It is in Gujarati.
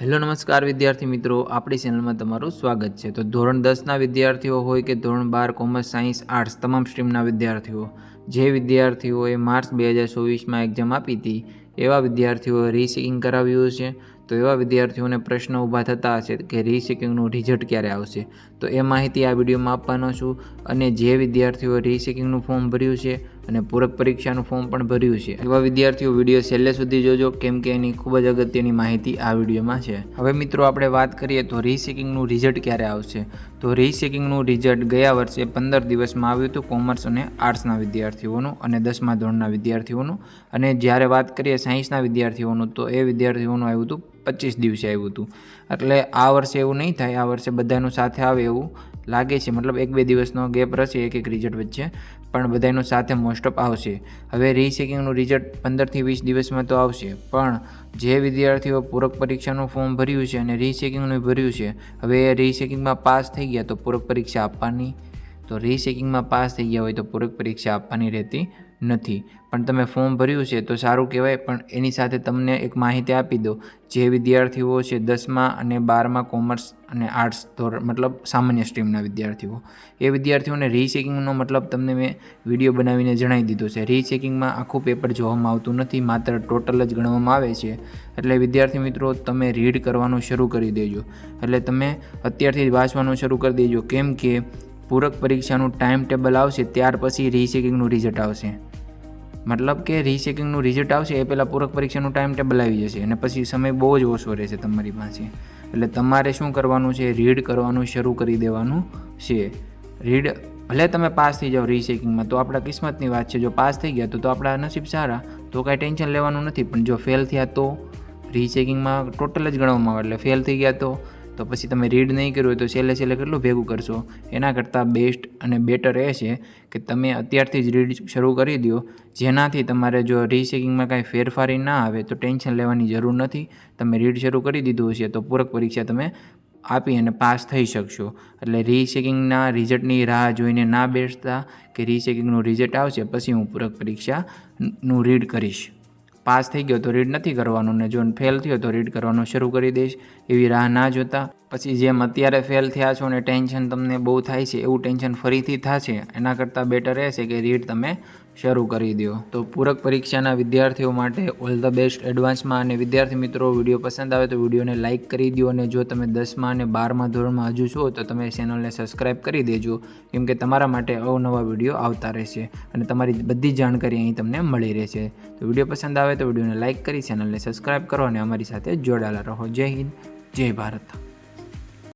હેલો નમસ્કાર વિદ્યાર્થી મિત્રો, આપણી ચેનલમાં તમારું સ્વાગત છે। તો ધોરણ 10ના વિદ્યાર્થીઓ હોય કે ધોરણ 12 કોમર્સ સાયન્સ આર્ટ્સ તમામ સ્ટ્રીમના વિદ્યાર્થીઓ જે વિદ્યાર્થીઓએ માર્ચ 2024માં એક્ઝામ આપી હતી એવા વિદ્યાર્થીઓએ રીચેકિંગ કરાવ્યું છે। તો એવા વિદ્યાર્થીઓને પ્રશ્ન ઊભા થતા હશે કે રીચેકિંગનું રિઝલ્ટ ક્યારે આવશે, તો એ માહિતી આ વિડીયોમાં આપવાનો છું। અને જે વિદ્યાર્થીઓએ રીચેકિંગનું ફોર્મ ભર્યું છે અને પૂરક પરીક્ષાનું ફોર્મ પણ ભર્યું છે એવા વિદ્યાર્થીઓ વિડીયો છેલ્લે સુધી જોજો, કેમ કે એની ખૂબ જ અગત્યની માહિતી આ વિડીયોમાં છે। હવે મિત્રો આપણે વાત કરીએ તો રીચેકિંગનું રિઝલ્ટ ક્યારે આવશે। તો રીચેકિંગનું રિઝલ્ટ ગયા વર્ષે 15 દિવસમાં આવ્યું હતું કોમર્સ અને આર્ટ્સના વિદ્યાર્થીઓનું અને 10મા ધોરણના વિદ્યાર્થીઓનું। અને જ્યારે વાત કરીએ સાયન્સના વિદ્યાર્થીઓનું તો એ વિદ્યાર્થીઓનું આવ્યું હતું 25 દિવસે આવ્યું હતું। એટલે આ વર્ષે એવું નહીં થાય, આ વર્ષે બધાનું સાથે આવે એવું લાગે છે। મતલબ 1-2 દિવસનો ગેપ રહેશે એક રિઝલ્ટ વચ્ચે, પણ બધાનું સાથે મોસ્ટ ઓફ આવશે। હવે રીચેકિંગનું રિઝલ્ટ 15થી 20 દિવસમાં તો આવશે, પણ જે વિદ્યાર્થીઓ પૂરક પરીક્ષાનું ફોર્મ ભર્યું છે અને રીચેકિંગનું ભર્યું છે, હવે એ રીચેકિંગમાં પાસ થઈ ગયા તો પૂરક પરીક્ષા આપવાની, તો રીચેકિંગમાં પાસ થઈ ગયા હોય તો પૂરક પરીક્ષા આપવાની રહેતી નથી। પણ તમે ફોર્મ ભર્યું છે તો સારું કહેવાય, પણ એની સાથે તમને એક માહિતી આપી દો, જે વિદ્યાર્થીઓ છે 10મા અને 12મા કોમર્સ અને આર્ટ્સ મતલબ સામાન્ય સ્ટ્રીમના વિદ્યાર્થીઓ, એ વિદ્યાર્થીઓને રીચેકિંગનો મતલબ તમને મેં વિડીયો બનાવીને જણાવી દીધો છે। રીચેકિંગમાં આખું પેપર જોવામાં આવતું નથી, માત્ર ટોટલ જ ગણવામાં આવે છે। એટલે વિદ્યાર્થી મિત્રો તમે રીડ કરવાનું શરૂ કરી દેજો, એટલે તમે અત્યારથી જ વાંચવાનું શરૂ કરી દેજો, કેમ કે પૂરક પરીક્ષાનું ટાઈમ ટેબલ આવશે ત્યાર પછી રીચેકિંગનું રિઝલ્ટ આવશે। મતલબ કે રીચેકિંગનું રિઝલ્ટ આવશે એ પહેલાં પૂરક પરીક્ષાનું ટાઈમ ટેબલ આવી જશે અને પછી સમય બહુ જ ઓછો રહેશે તમારી પાસે। એટલે તમારે શું કરવાનું છે, રીડ કરવાનું શરૂ કરી દેવાનું છે। રીડ ભલે તમે પાસ થઈ જાઓ રીચેકિંગમાં તો આપણા કિસ્મતની વાત છે, જો પાસ થઈ ગયા તો આપણા નસીબ સારા, તો કાંઈ ટેન્શન લેવાનું નથી। પણ જો ફેલ થયા તો રીચેકિંગમાં ટોટલ જ ગણવામાં આવે, એટલે ફેલ થઈ ગયા તો પછી તમે રીડ નહીં કર્યું હોય તો છેલ્લે કેટલું ભેગું કરશો। એના કરતાં બેસ્ટ અને બેટર એ છે કે તમે અત્યારથી જ રીડ શરૂ કરી દો, જેનાથી તમારે જો રીચેકિંગમાં કાંઈ ફેરફારી ના આવે તો ટેન્શન લેવાની જરૂર નથી। તમે રીડ શરૂ કરી દીધું હશે તો પૂરક પરીક્ષા તમે આપી અને પાસ થઈ શકશો। એટલે રીચેકિંગના રિઝલ્ટની રાહ જોઈને ના બેસતા કે રીચેકિંગનું રિઝલ્ટ આવશે પછી હું પૂરક પરીક્ષાનું રીડ કરીશ। પાસ થઈ ગયો તો રીડ નથી કરવાનું, ને જો ફેલ થયો તો રીડ કરવાનું શરૂ કરી દઈશ, એવી રાહ ના જોતા। પછી જેમ અત્યારે ફેલ થયા છો ને ટેન્શન તમને બહુ થાય છે એવું ટેન્શન ફરીથી થશે, એના કરતાં બેટર એ છે કે રીડ તમે શરૂ કરી દો। તો પૂરક પરીક્ષાના વિદ્યાર્થીઓ માટે ઓલ ધ બેસ્ટ એડવાન્સમાં। અને વિદ્યાર્થી મિત્રો વિડીયો પસંદ આવે તો વિડીયોને લાઇક કરી દો, અને જો તમે 10મા અને 12મા ધોરણમાં હજુ છો તો તમે ચેનલને સબસ્ક્રાઈબ કરી દેજો, કેમ કે તમારા માટે અવનવા વિડીયો આવતા રહેશે અને તમારી બધી જાણકારી અહીં તમને મળી રહેશે। તો વિડીયો પસંદ આવે તો વિડીયોને લાઇક કરી ચેનલને સબસ્ક્રાઈબ કરો અને અમારી સાથે જોડાયેલા રહો। જય હિન્દ, જય ભારત।